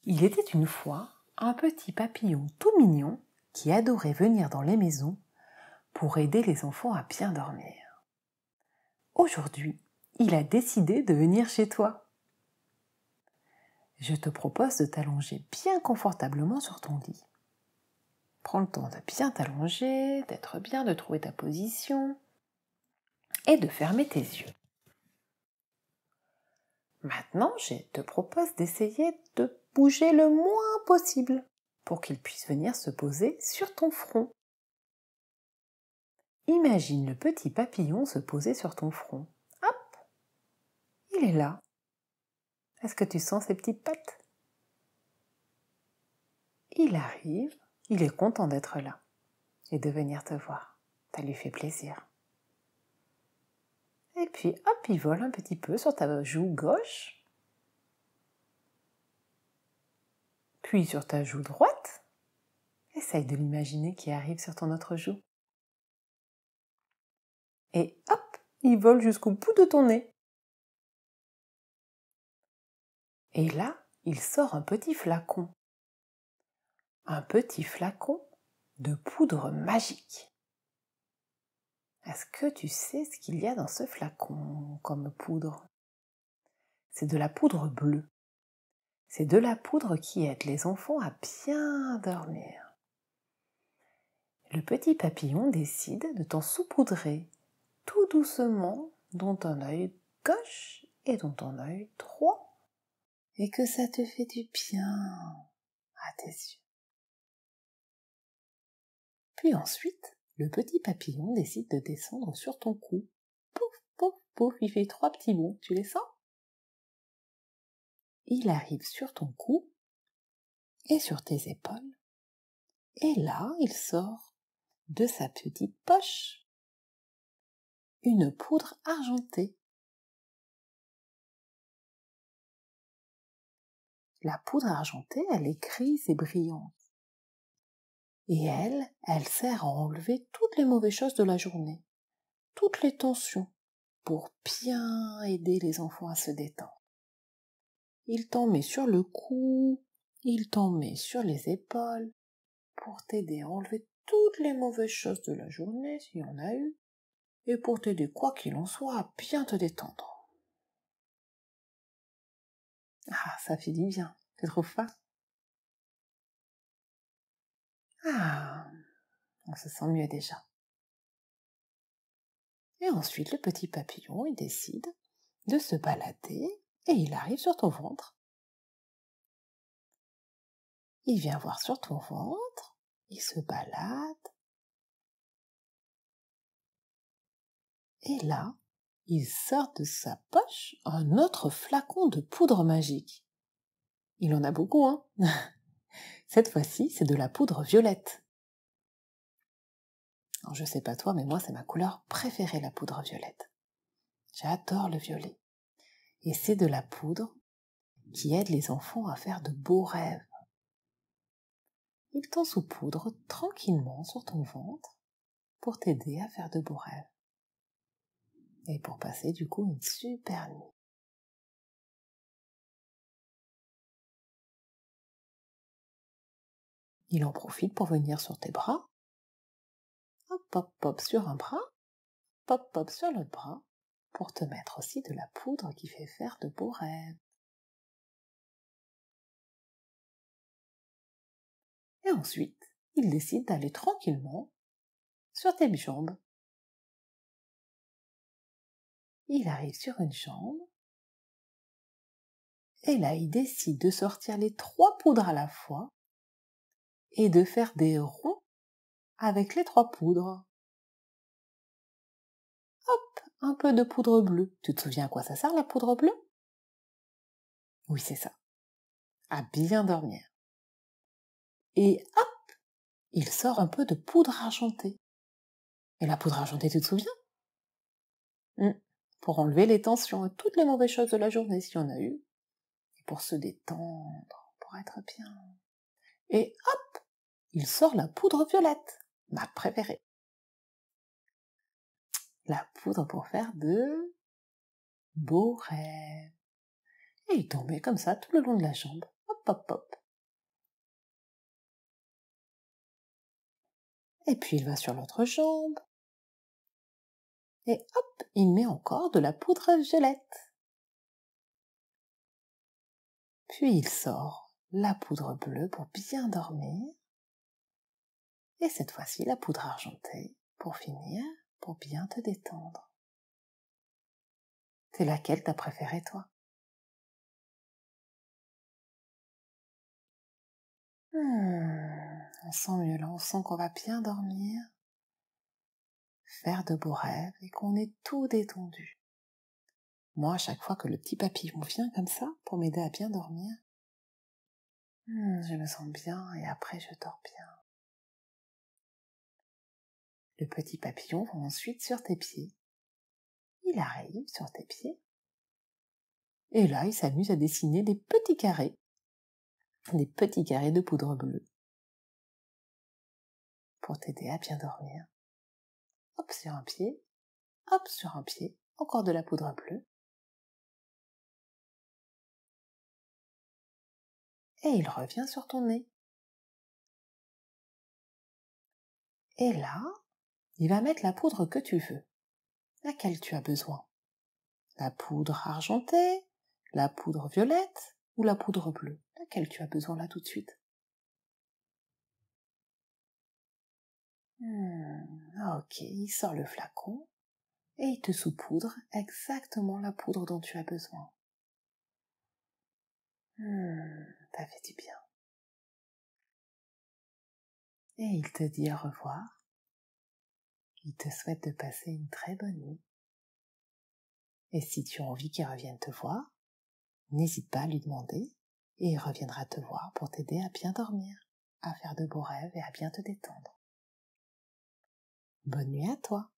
Il était une fois un petit papillon tout mignon qui adorait venir dans les maisons pour aider les enfants à bien dormir. Aujourd'hui, il a décidé de venir chez toi. Je te propose de t'allonger bien confortablement sur ton lit. Prends le temps de bien t'allonger, d'être bien, de trouver ta position et de fermer tes yeux. Maintenant, je te propose d'essayer de bouger le moins possible pour qu'il puisse venir se poser sur ton front. Imagine le petit papillon se poser sur ton front. Hop, il est là. Est-ce que tu sens ses petites pattes? Il arrive, il est content d'être là et de venir te voir. Ça lui fait plaisir. Et puis, hop, il vole un petit peu sur ta joue gauche, puis sur ta joue droite. Essaye de l'imaginer qui arrive sur ton autre joue. Et hop, il vole jusqu'au bout de ton nez. Et là, il sort un petit flacon. Un petit flacon de poudre magique. Est-ce que tu sais ce qu'il y a dans ce flacon comme poudre? C'est de la poudre bleue. C'est de la poudre qui aide les enfants à bien dormir. Le petit papillon décide de t'en saupoudrer tout doucement dans ton œil gauche et dans ton œil droit, et que ça te fait du bien à tes yeux. Puis ensuite, le petit papillon décide de descendre sur ton cou. Pouf, pouf, pouf, il fait 3 petits bonds, tu les sens? Il arrive sur ton cou et sur tes épaules, et là, il sort de sa petite poche une poudre argentée. La poudre argentée, elle est grise et brillante. Et elle sert à enlever toutes les mauvaises choses de la journée, toutes les tensions, pour bien aider les enfants à se détendre. Il t'en met sur le cou, il t'en met sur les épaules, pour t'aider à enlever toutes les mauvaises choses de la journée, s'il y en a eu, et pour t'aider, quoi qu'il en soit, à bien te détendre. Ah, ça fait du bien, tu trouves pas? Ah, on se sent mieux déjà. Et ensuite, le petit papillon, il décide de se balader et il arrive sur ton ventre. Il vient voir sur ton ventre, il se balade. Et là, il sort de sa poche un autre flacon de poudre magique. Il en a beaucoup, hein? Cette fois-ci, c'est de la poudre violette. Alors, je sais pas toi, mais moi, c'est ma couleur préférée, la poudre violette. J'adore le violet. Et c'est de la poudre qui aide les enfants à faire de beaux rêves. Il t'en saupoudre tranquillement sur ton ventre pour t'aider à faire de beaux rêves. Et pour passer du coup une super nuit. Il en profite pour venir sur tes bras. Hop, hop, hop sur un bras. Pop, pop sur l'autre bras. Pour te mettre aussi de la poudre qui fait faire de beaux rêves. Et ensuite, il décide d'aller tranquillement sur tes jambes. Il arrive sur une jambe. Et là, il décide de sortir les 3 poudres à la fois et de faire des ronds avec les 3 poudres. Hop, un peu de poudre bleue. Tu te souviens à quoi ça sert la poudre bleue? Oui, c'est ça. À bien dormir. Et hop, il sort un peu de poudre argentée. Et la poudre argentée, tu te souviens? Pour enlever les tensions et toutes les mauvaises choses de la journée s'il y en a eu. Et pour se détendre, pour être bien. Et hop, il sort la poudre violette, ma préférée. La poudre pour faire de beaux rêves. Et il tombait comme ça tout le long de la jambe. Hop, hop, hop, hop. Et puis il va sur l'autre jambe. Et hop, il met encore de la poudre violette. Puis il sort la poudre bleue pour bien dormir. Et cette fois-ci, la poudre argentée pour finir, pour bien te détendre. C'est laquelle t'as préférée, toi? On sent mieux là, on sent qu'on va bien dormir, faire de beaux rêves et qu'on est tout détendu. Moi, à chaque fois que le petit papillon vient comme ça, pour m'aider à bien dormir, je me sens bien et après je dors bien. Le petit papillon va ensuite sur tes pieds. Il arrive sur tes pieds. Et là, il s'amuse à dessiner des petits carrés de poudre bleue pour t'aider à bien dormir. Hop sur un pied, hop sur un pied, encore de la poudre bleue. Et il revient sur ton nez. Et là, il va mettre la poudre que tu veux, laquelle tu as besoin. La poudre argentée, la poudre violette ou la poudre bleue, laquelle tu as besoin là tout de suite. Ok, il sort le flacon et il te saupoudre exactement la poudre dont tu as besoin. Ça fait du bien. Et il te dit au revoir. Il te souhaite de passer une très bonne nuit. Et si tu as envie qu'il revienne te voir, n'hésite pas à lui demander et il reviendra te voir pour t'aider à bien dormir, à faire de beaux rêves et à bien te détendre. Bonne nuit à toi.